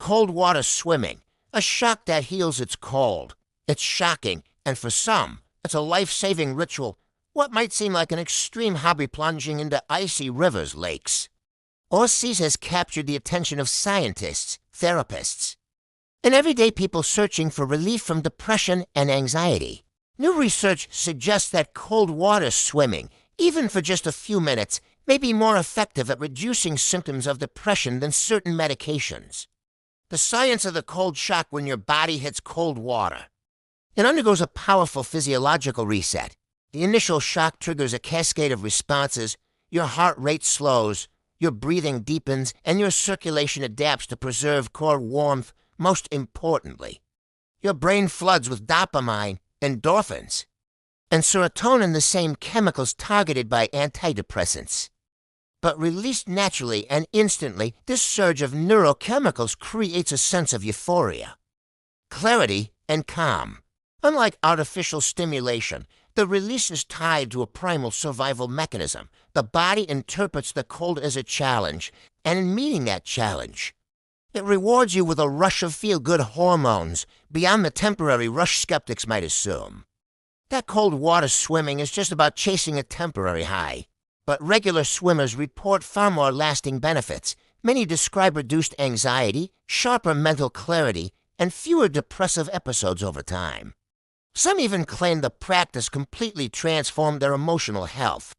Cold water swimming, a shock that heals its cold. It's shocking, and for some, it's a life-saving ritual. What might seem like an extreme hobby, plunging into icy rivers, lakes, or seas, has captured the attention of scientists, therapists, and everyday people searching for relief from depression and anxiety. New research suggests that cold water swimming, even for just a few minutes, may be more effective at reducing symptoms of depression than certain medications. The science of the cold shock when your body hits cold water. It undergoes a powerful physiological reset. The initial shock triggers a cascade of responses. Your heart rate slows, your breathing deepens, and your circulation adapts to preserve core warmth. Most importantly, your brain floods with dopamine, endorphins, and serotonin, the same chemicals targeted by antidepressants. But released naturally and instantly, this surge of neurochemicals creates a sense of euphoria, clarity, and calm. Unlike artificial stimulation, the release is tied to a primal survival mechanism. The body interprets the cold as a challenge, and in meeting that challenge, it rewards you with a rush of feel-good hormones beyond the temporary rush skeptics might assume. That cold water swimming is just about chasing a temporary high. But regular swimmers report far more lasting benefits. Many describe reduced anxiety, sharper mental clarity, and fewer depressive episodes over time. Some even claim the practice completely transformed their emotional health,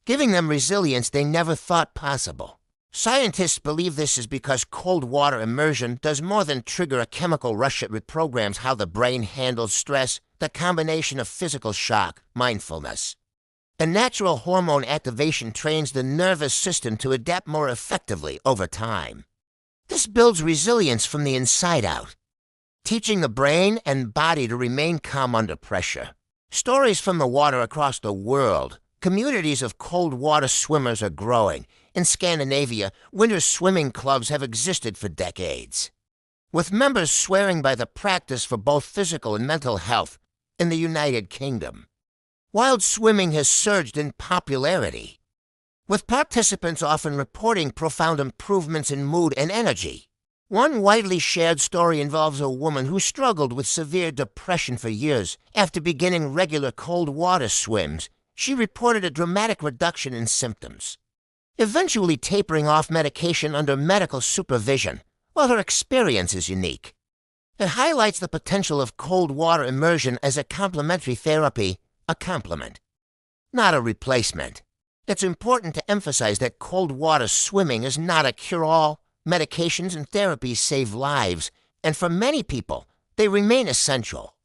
giving them resilience they never thought possible. Scientists believe this is because cold water immersion does more than trigger a chemical rush. It reprograms how the brain handles stress, the combination of physical shock, mindfulness, and natural hormone activation trains the nervous system to adapt more effectively over time. This builds resilience from the inside out, teaching the brain and body to remain calm under pressure. Stories from the water across the world. Communities of cold water swimmers are growing. In Scandinavia, winter swimming clubs have existed for decades, with members swearing by the practice for both physical and mental health. In the United Kingdom, wild swimming has surged in popularity, with participants often reporting profound improvements in mood and energy. One widely shared story involves a woman who struggled with severe depression for years. After beginning regular cold water swims, she reported a dramatic reduction in symptoms, eventually tapering off medication under medical supervision. While her experience is unique, it highlights the potential of cold water immersion as a complementary therapy, a complement, not a replacement. It's important to emphasize that cold water swimming is not a cure-all. Medications and therapies save lives, and for many people, they remain essential.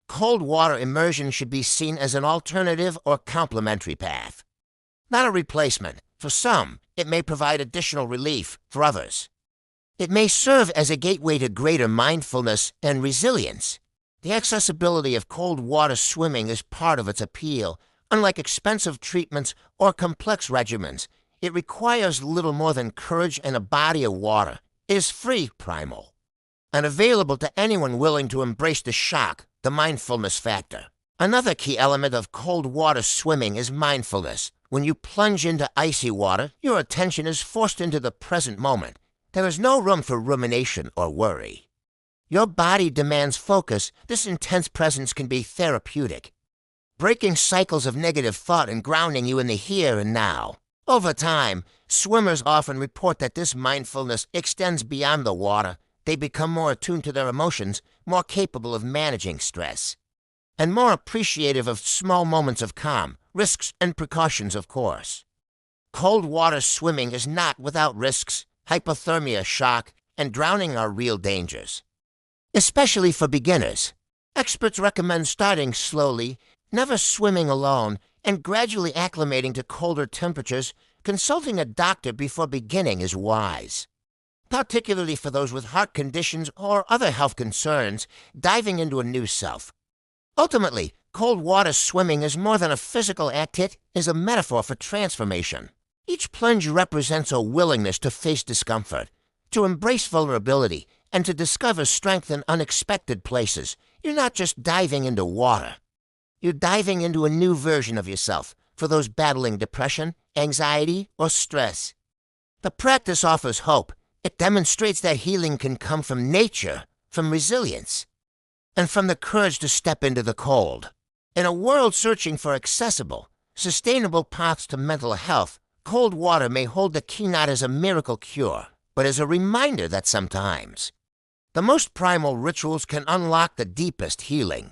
Cold water immersion should be seen as an alternative or complementary path, not a replacement. For some, it may provide additional relief. For others, it may serve as a gateway to greater mindfulness and resilience. The accessibility of cold water swimming is part of its appeal. Unlike expensive treatments or complex regimens, it requires little more than courage and a body of water. It is free, primal, and available to anyone willing to embrace the shock, the mindfulness factor. Another key element of cold water swimming is mindfulness. When you plunge into icy water, your attention is forced into the present moment. There is no room for rumination or worry. Your body demands focus. This intense presence can be therapeutic, breaking cycles of negative thought and grounding you in the here and now. Over time, swimmers often report that this mindfulness extends beyond the water. They become more attuned to their emotions, more capable of managing stress, and more appreciative of small moments of calm, risks and precautions, of course. Cold water swimming is not without risks. Hypothermia, shock, and drowning are real dangers, especially for beginners. Experts recommend starting slowly, never swimming alone, and gradually acclimating to colder temperatures. Consulting a doctor before beginning is wise, particularly for those with heart conditions or other health concerns diving into a new self. Ultimately, cold water swimming is more than a physical act. It is a metaphor for transformation. Each plunge represents a willingness to face discomfort, to embrace vulnerability, and to discover strength in unexpected places. You're not just diving into water. You're diving into a new version of yourself for those battling depression, anxiety, or stress. The practice offers hope. It demonstrates that healing can come from nature, from resilience, and from the courage to step into the cold. In a world searching for accessible, sustainable paths to mental health, cold water may hold the key not as a miracle cure, but as a reminder that sometimes the most primal rituals can unlock the deepest healing.